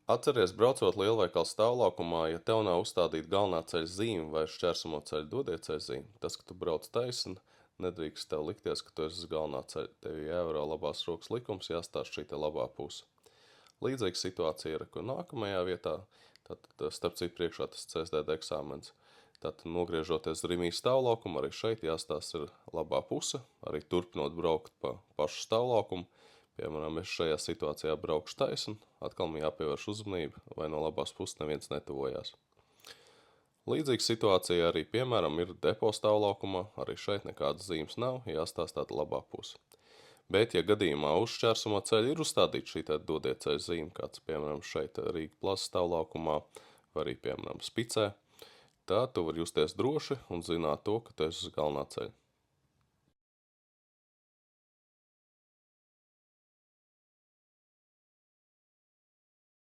Atceries, braucot lielveikala stāvlaukumā, ja tev nav uzstādīta galvenā ceļa zīme vai šķērsamo ceļu dodieceļa zīme, tas, ka tu brauc taisni, nedrīkst tev likties, ka tu esi uz galvenā ceļa. Tev jāievēro labās rokas likums, jāstāsta šī te labā puse. Līdzīga situācija ir, ko nākamajā vietā, tātad starp citu priekšā tas CSDD eksāmens. Tātad nogriežoties Rimī stāvlaukumu, arī šeit jāstāsta ir labā puse, arī turpinot braukt pa pašu stāvlaukumu. Piemēram, es šajā situācijā braukšu taisni, atkal man jāpievērš uzmanība, vai no labās puses neviens netuvojās. Līdzīga situācija arī, piemēram, ir depo stāvlaukumā, arī šeit nekādas zīmes nav, jāstāstā labā puse. Bet, ja gadījumā uz šķērsamo ceļu ir uzstādīta šī dodieceļa zīme, kāds, piemēram, šeit Rīga plasa stāvlaukumā, vai arī, piemēram, Spicē, tā tu vari justies droši un zināt to, ka tu esi uz galvenā ceļa.